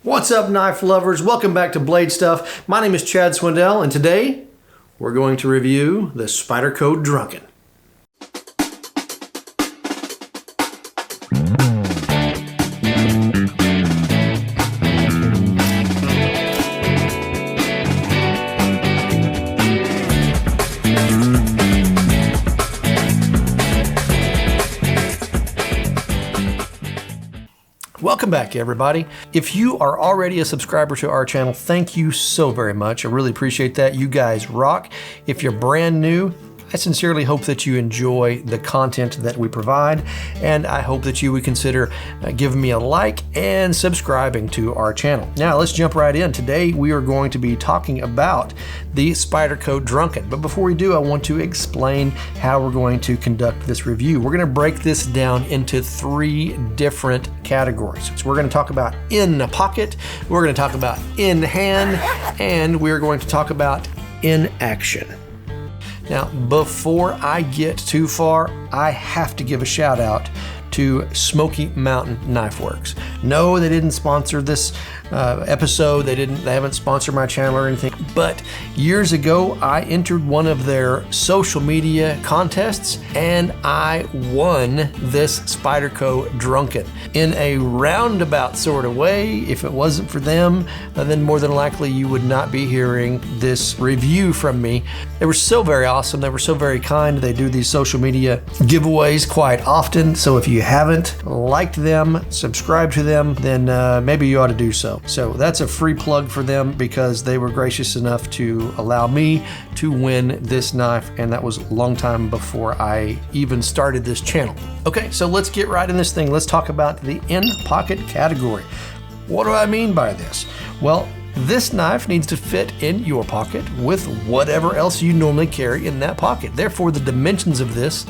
What's up, knife lovers? Welcome back to Bladestuff. My name is Chad Swindell, and today we're going to review the Spyderco Drunken. Welcome back, everybody. If you are already a subscriber to our channel, thank you so very much. I really appreciate that. You guys rock. If you're brand new, I sincerely hope that you enjoy the content that we provide, and I hope that you would consider giving me a like and subscribing to our channel. Now, let's jump right in. Today, we are going to be talking about the Spyderco Drunken. But before we do, I want to explain how we're going to conduct this review. We're going to break this down into three different categories. So we're going to talk about in the pocket, we're going to talk about in hand, and we're going to talk about in action. Now, before I get too far, I have to give a shout out to Smoky Mountain Knife Works. No, they didn't sponsor this episode. They haven't sponsored my channel or anything. But years ago, I entered one of their social media contests, and I won this Spyderco Drunken. In a roundabout sort of way, if it wasn't for them, then more than likely you would not be hearing this review from me. They were so very awesome. They were so very kind. They do these social media giveaways quite often. So if you haven't liked them, subscribed to them, then maybe you ought to do so. So that's a free plug for them because they were gracious enough to allow me to win this knife, and that was a long time before I even started this channel. Okay, so let's get right in this thing. Let's talk about the in-pocket category. What do I mean by this? Well, this knife needs to fit in your pocket with whatever else you normally carry in that pocket. Therefore, the dimensions of this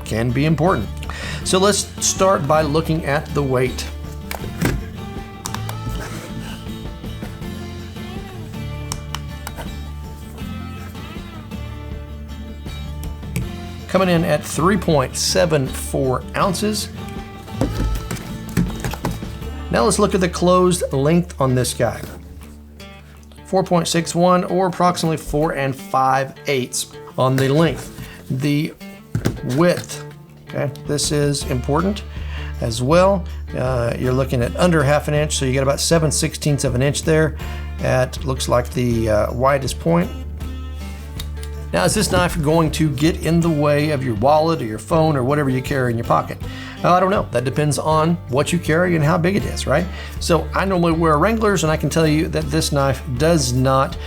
can be important. So let's start by looking at the weight. Coming in at 3.74 ounces. Now let's look at the closed length on this guy. 4.61 or approximately 4 5/8 on the length. The width, okay, this is important as well. You're looking at under half an inch, so you get about 7/16 of an inch there at, looks like the widest point. Now, is this knife going to get in the way of your wallet or your phone or whatever you carry in your pocket? Well, I don't know. That depends on what you carry and how big it is, right? So I normally wear Wranglers, and I can tell you that this knife does not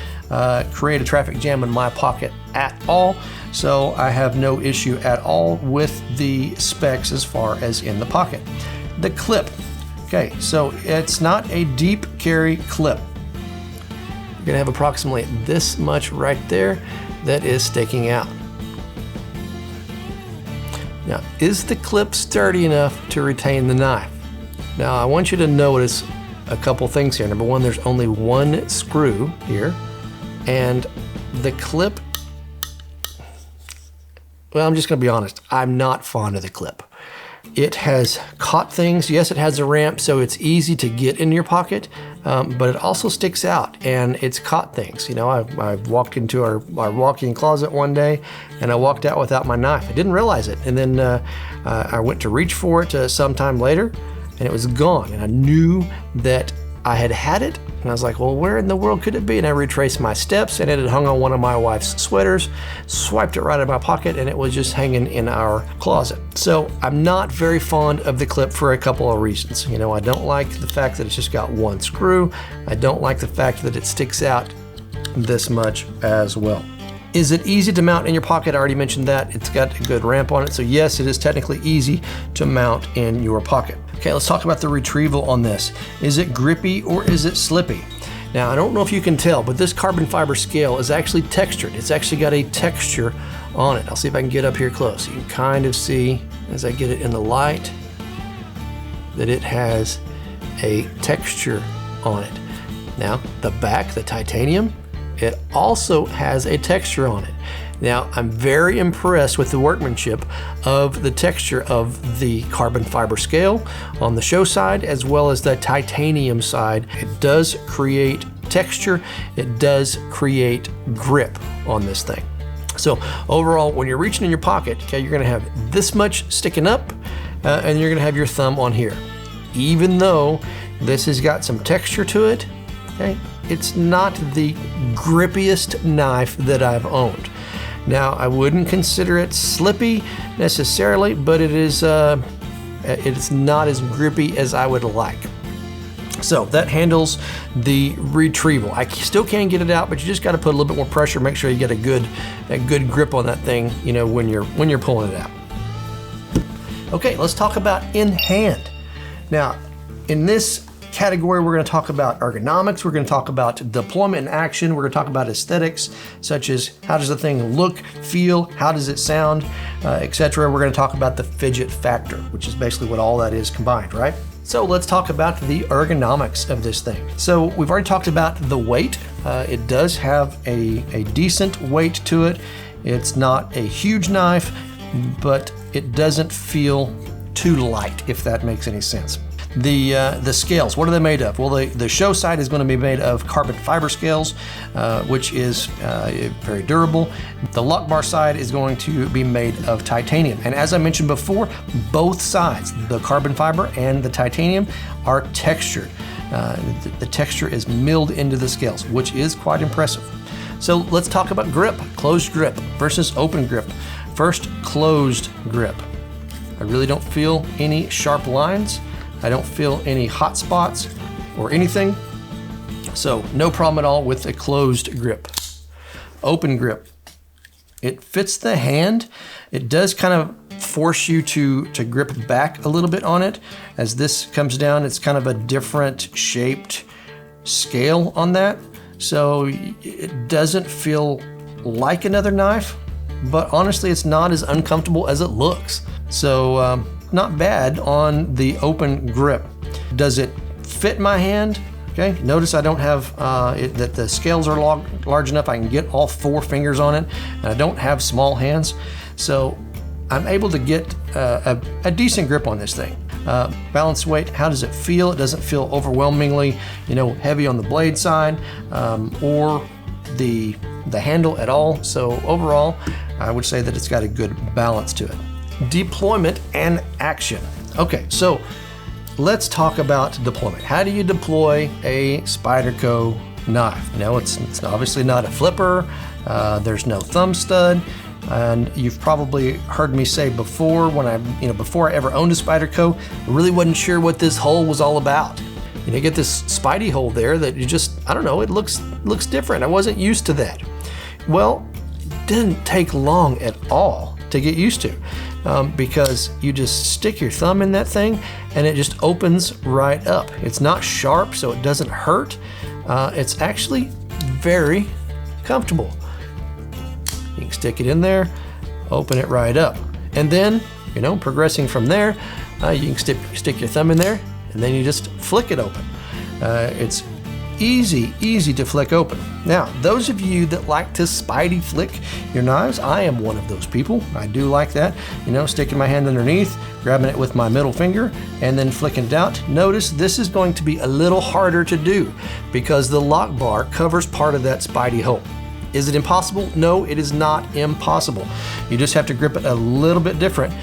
create a traffic jam in my pocket at all. So I have no issue at all with the specs as far as in the pocket. The clip, okay, so it's not a deep carry clip. You're gonna have approximately this much right there that is sticking out. Now, is the clip sturdy enough to retain the knife? Now, I want you to notice a couple things here. Number one, there's only one screw here, and the clip, well, I'm just gonna be honest, I'm not fond of the clip. It has caught things. Yes, it has a ramp, so it's easy to get in your pocket, but it also sticks out and it's caught things. You know, I walked into our walk-in closet one day and I walked out without my knife. I didn't realize it. And then I went to reach for it sometime later and it was gone. And I knew that I had it. And I was like, well, where in the world could it be? And I retraced my steps and it had hung on one of my wife's sweaters, swiped it right out of my pocket, and it was just hanging in our closet. So I'm not very fond of the clip for a couple of reasons. You know, I don't like the fact that it's just got one screw. I don't like the fact that it sticks out this much as well. Is it easy to mount in your pocket? I already mentioned that. It's got a good ramp on it. So yes, it is technically easy to mount in your pocket. Okay, let's talk about the retrieval on this. Is it grippy or is it slippy? Now, I don't know if you can tell, but this carbon fiber scale is actually textured. It's actually got a texture on it. I'll see if I can get up here close. You can kind of see, as I get it in the light, that it has a texture on it. Now, the back, the titanium, it also has a texture on it. Now, I'm very impressed with the workmanship of the texture of the carbon fiber scale on the show side, as well as the titanium side. It does create texture, it does create grip on this thing. So overall, when you're reaching in your pocket, okay, you're gonna have this much sticking up, and you're gonna have your thumb on here. Even though this has got some texture to it, okay, it's not the grippiest knife that I've owned. Now, I wouldn't consider it slippy necessarily, but it's not as grippy as I would like. So that handles the retrieval. I still can get it out, but you just got to put a little bit more pressure. Make sure you get a good grip on that thing, you know, when you're pulling it out. Okay, let's talk about in hand. Now, in this category, we're going to talk about ergonomics, we're going to talk about deployment and action, we're going to talk about aesthetics, such as how does the thing look, feel, how does it sound, etc. We're going to talk about the fidget factor, which is basically what all that is combined, right? So let's talk about the ergonomics of this thing. So we've already talked about the weight. It does have a decent weight to it. It's not a huge knife, but it doesn't feel too light, if that makes any sense. The scales, what are they made of? Well, the show side is going to be made of carbon fiber scales, which is very durable. The lock bar side is going to be made of titanium. And as I mentioned before, both sides, the carbon fiber and the titanium, are textured. The texture is milled into the scales, which is quite impressive. So let's talk about grip, closed grip versus open grip. First, closed grip. I really don't feel any sharp lines. I don't feel any hot spots or anything. So no problem at all with a closed grip. Open grip. It fits the hand. It does kind of force you to grip back a little bit on it. As this comes down, it's kind of a different shaped scale on that. So it doesn't feel like another knife, but honestly, it's not as uncomfortable as it looks. So not bad on the open grip. Does it fit my hand? Okay, notice I don't have that the scales are large enough I can get all 4 fingers on it, and I don't have small hands. So I'm able to get a decent grip on this thing. Balance weight, how does it feel? It doesn't feel overwhelmingly, heavy on the blade side or the handle at all. So overall, I would say that it's got a good balance to it. Deployment and action. Okay, so let's talk about deployment. How do you deploy a Spyderco knife? It's obviously not a flipper. There's no thumb stud. And you've probably heard me say before, before I ever owned a Spyderco, I really wasn't sure what this hole was all about. You get this Spidey hole there that I don't know, it looks different. I wasn't used to that. Well, it didn't take long at all to get used to. Because you just stick your thumb in that thing and it just opens right up. It's not sharp, so it doesn't hurt. It's actually very comfortable. You can stick it in there, open it right up. And then, progressing from there, you can stick your thumb in there and then you just flick it open. It's easy to flick open. Now, those of you that like to Spidey flick your knives, I am one of those people. I do like that, sticking my hand underneath, grabbing it with my middle finger, and then flicking it out. Notice this is going to be a little harder to do because the lock bar covers part of that Spidey hole. Is it impossible? No, it is not impossible. You just have to grip it a little bit different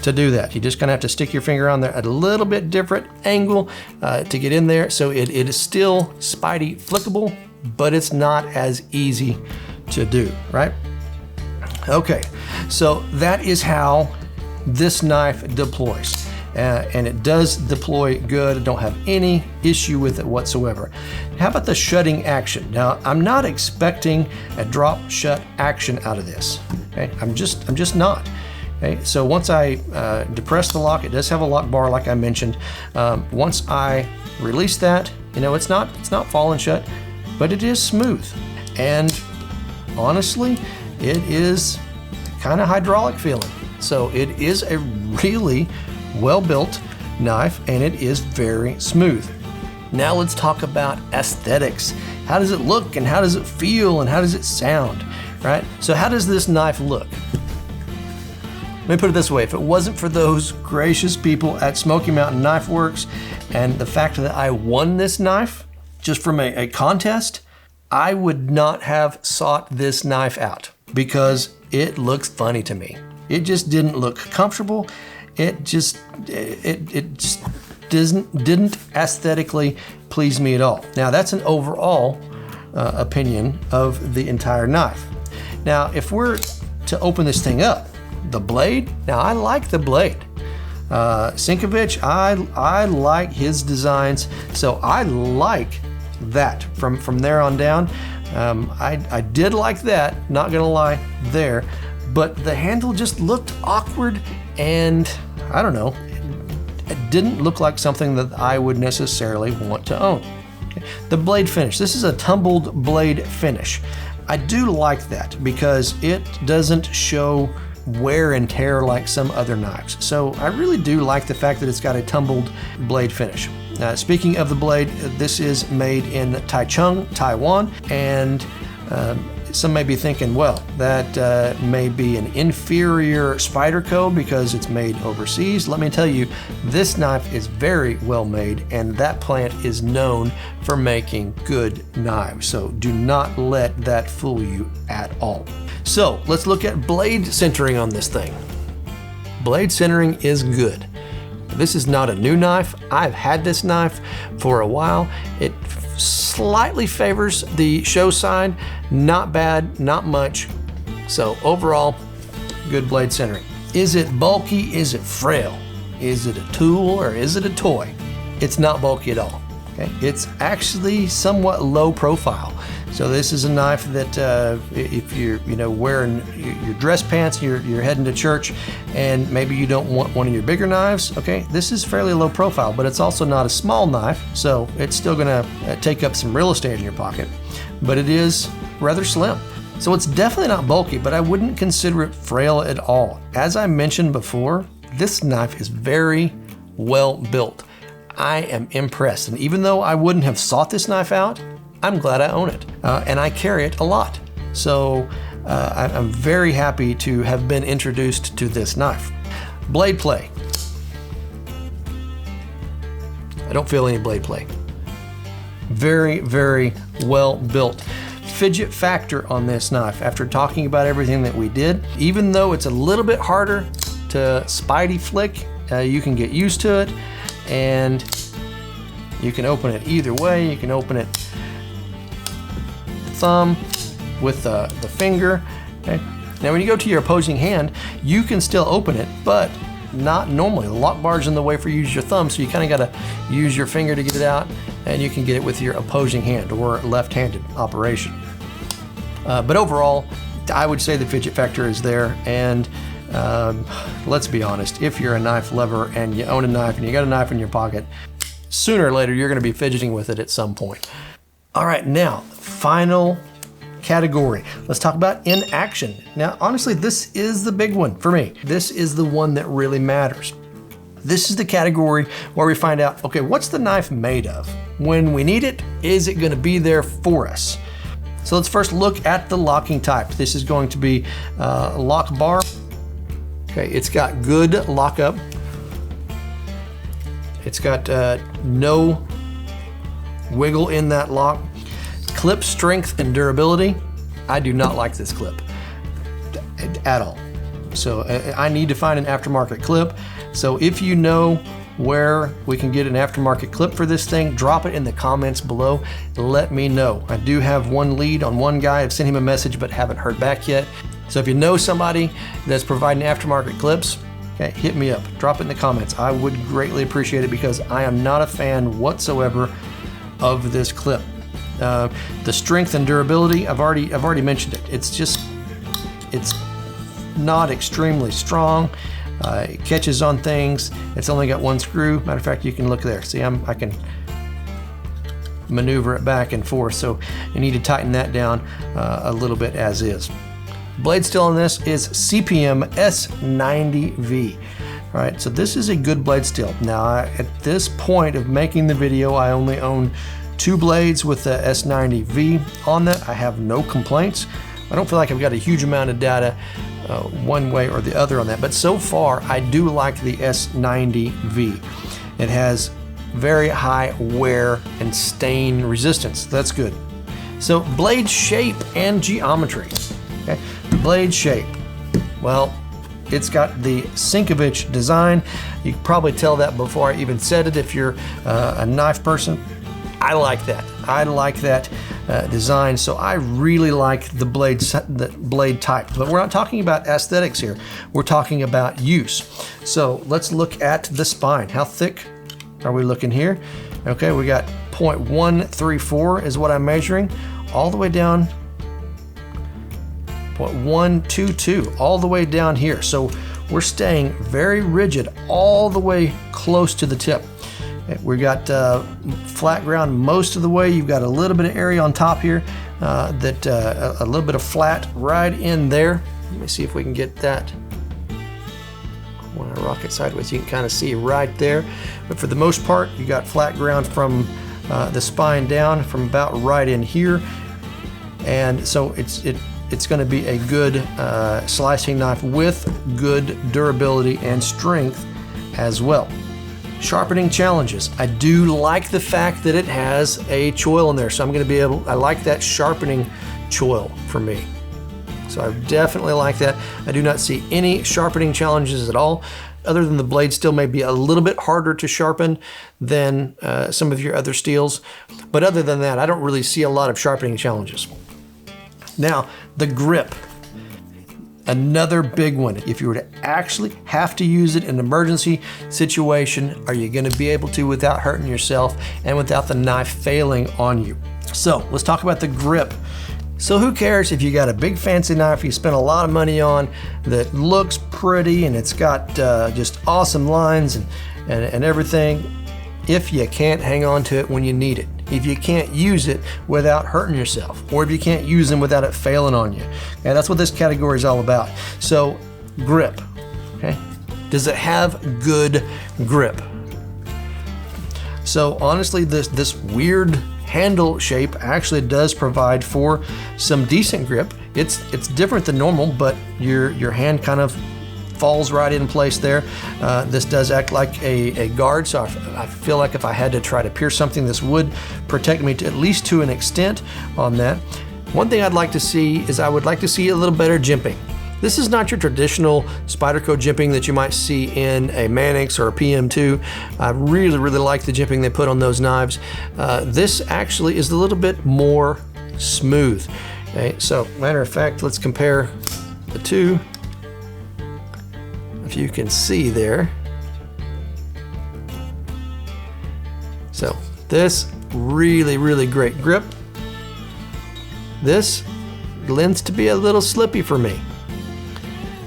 to do that. You're just gonna have to stick your finger on there at a little bit different angle to get in there. So it is still Spidey flickable, but it's not as easy to do, right? Okay, so that is how this knife deploys. And it does deploy good. I don't have any issue with it whatsoever. How about the shutting action? Now, I'm not expecting a drop shut action out of this. Okay, I'm just not. Okay, so once I depress the lock, it does have a lock bar like I mentioned. Once I release that, it's not falling shut, but it is smooth. And honestly, it is kind of hydraulic feeling. So it is a really well-built knife and it is very smooth. Now let's talk about aesthetics. How does it look and how does it feel and how does it sound? right? So how does this knife look? Let me put it this way, if it wasn't for those gracious people at Smoky Mountain Knife Works and the fact that I won this knife just from a contest, I would not have sought this knife out because it looks funny to me. It just didn't look comfortable. It just didn't aesthetically please me at all. Now that's an overall opinion of the entire knife. Now if we're to open this thing up, the blade, now I like the blade. Sinkevich, I like his designs, so I like that from there on down. I did like that, not gonna lie there, but the handle just looked awkward and I don't know, it didn't look like something that I would necessarily want to own. Okay. The blade finish, this is a tumbled blade finish. I do like that because it doesn't show wear and tear like some other knives. So I really do like the fact that it's got a tumbled blade finish. Speaking of the blade, this is made in Taichung, Taiwan, and some may be thinking, well, that may be an inferior Spyderco because it's made overseas. Let me tell you, this knife is very well made, and that plant is known for making good knives. So do not let that fool you at all. So let's look at blade centering on this thing. Blade centering is good. This is not a new knife. I've had this knife for a while. It slightly favors the show side. Not bad, not much. So overall, good blade centering. Is it bulky? Is it frail? Is it a tool or is it a toy? It's not bulky at all. Okay? It's actually somewhat low profile. So this is a knife that if you're wearing your dress pants, you're heading to church, and maybe you don't want one of your bigger knives, okay, this is fairly low profile, but it's also not a small knife, so it's still gonna take up some real estate in your pocket, but it is rather slim. So it's definitely not bulky, but I wouldn't consider it frail at all. As I mentioned before, this knife is very well built. I am impressed, and even though I wouldn't have sought this knife out, I'm glad I own it, and I carry it a lot. So I'm very happy to have been introduced to this knife. Blade play. I don't feel any blade play. Very, very well built. Fidget factor on this knife, after talking about everything that we did, even though it's a little bit harder to Spidey flick, you can get used to it, and you can open it either way. You can open it thumb with the finger. Okay. Now when you go to your opposing hand, you can still open it, but not normally. The lock bar's in the way for you to use your thumb, so you kind of got to use your finger to get it out, and you can get it with your opposing hand or left-handed operation. But overall, I would say the fidget factor is there, and let's be honest, if you're a knife lover and you own a knife and you got a knife in your pocket, sooner or later you're going to be fidgeting with it at some point. All right, now, final category. Let's talk about in action. Now, honestly, this is the big one for me. This is the one that really matters. This is the category where we find out, okay, what's the knife made of? When we need it, is it gonna be there for us? So let's first look at the locking type. This is going to be a lock bar. Okay, it's got good lockup. It's got no wiggle in that lock. Clip strength and durability. I do not like this clip at all. So I need to find an aftermarket clip. So if you know where we can get an aftermarket clip for this thing, drop it in the comments below. Let me know. I do have one lead on one guy. I've sent him a message but haven't heard back yet. So if you know somebody that's providing aftermarket clips, okay, hit me up. Drop it in the comments. I would greatly appreciate it because I am not a fan whatsoever of this clip. The strength and durability, I've already mentioned it. It's not extremely strong. It catches on things. It's only got one screw. Matter of fact, you can look there. See, I can maneuver it back and forth. So you need to tighten that down a little bit as is. Blade steel on this is CPM S90V. All right, so this is a good blade steel. Now, at this point of making the video, I only own 2 blades with the S90V on that. I have no complaints. I don't feel like I've got a huge amount of data one way or the other on that, but so far I do like the S90V. It has very high wear and stain resistance. That's good. So blade shape and geometry. Okay. Blade shape. Well, it's got the Sinkevich design. You can probably tell that before I even said it if you're a knife person. I like that. I like that design, so I really like the blade type. But we're not talking about aesthetics here. We're talking about use. So let's look at the spine. How thick are we looking here? Okay, we got 0.134 is what I'm measuring, all the way down 0.122, all the way down here. So we're staying very rigid all the way close to the tip. We got flat ground most of the way. You've got a little bit of area on top here, a little bit of flat right in there. Let me see if we can get that. When I rock it sideways, you can kind of see right there. But for the most part, you got flat ground from the spine down, from about right in here. And so it's going to be a good slicing knife with good durability and strength as well. Sharpening challenges. I do like the fact that it has a choil in there, so I'm going to be able, I like that sharpening choil for me. So I definitely like that. I do not see any sharpening challenges at all, other than the blade still may be a little bit harder to sharpen than some of your other steels. But other than that, I don't really see a lot of sharpening challenges. Now, the grip. Another big one. If you were to actually have to use it in an emergency situation, are you going to be able to without hurting yourself and without the knife failing on you? So let's talk about the grip. So who cares if you got a big fancy knife you spent a lot of money on that looks pretty and it's got just awesome lines and everything, if you can't hang on to it when you need it, if you can't use it without hurting yourself, or if you can't use them without it failing on you. Okay, that's what this category is all about. So grip, okay? Does it have good grip? So honestly, this weird handle shape actually does provide for some decent grip. It's different than normal, but your hand kind of falls right in place there. This does act like a guard, so I feel like if I had to try to pierce something, this would protect me at least to an extent on that. One thing I'd like to see is I would like to see a little better jimping. This is not your traditional Spyderco jimping that you might see in a Mannix or a PM2. I really, really like the jimping they put on those knives. This actually is a little bit more smooth. Okay, so matter of fact, let's compare the two. If you can see there. So this really, really great grip. This lends to be a little slippy for me.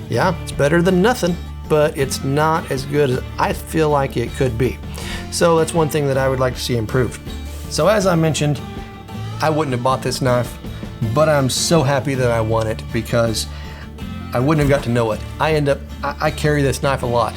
Yeah, it's better than nothing, but it's not as good as I feel like it could be. So that's one thing that I would like to see improved. So as I mentioned, I wouldn't have bought this knife, but I'm so happy that I won it because I wouldn't have got to know it. I carry this knife a lot,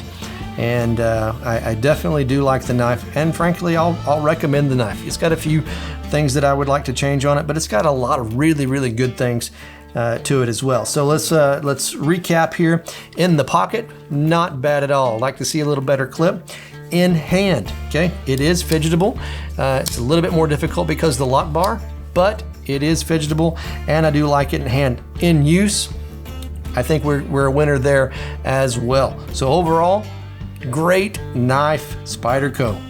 and I definitely do like the knife, and frankly, I'll recommend the knife. It's got a few things that I would like to change on it, but it's got a lot of really, really good things to it as well. So let's recap here. In the pocket, not bad at all. Like to see a little better clip. In hand, okay, it is fidgetable. It's a little bit more difficult because of the lock bar, but it is fidgetable, and I do like it in hand. In use, I think we're a winner there as well. So overall, great knife, Spyderco.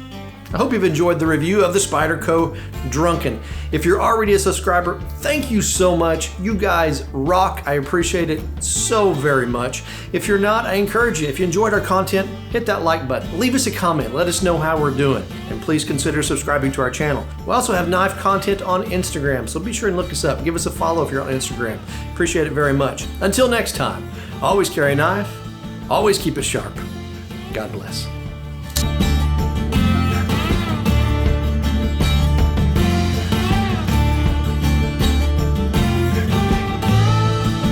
I hope you've enjoyed the review of the Spyderco Drunken. If you're already a subscriber, thank you so much. You guys rock. I appreciate it so very much. If you're not, I encourage you, if you enjoyed our content, hit that like button. Leave us a comment. Let us know how we're doing. And please consider subscribing to our channel. We also have knife content on Instagram, so be sure and look us up. Give us a follow if you're on Instagram. Appreciate it very much. Until next time, always carry a knife, always keep it sharp. God bless.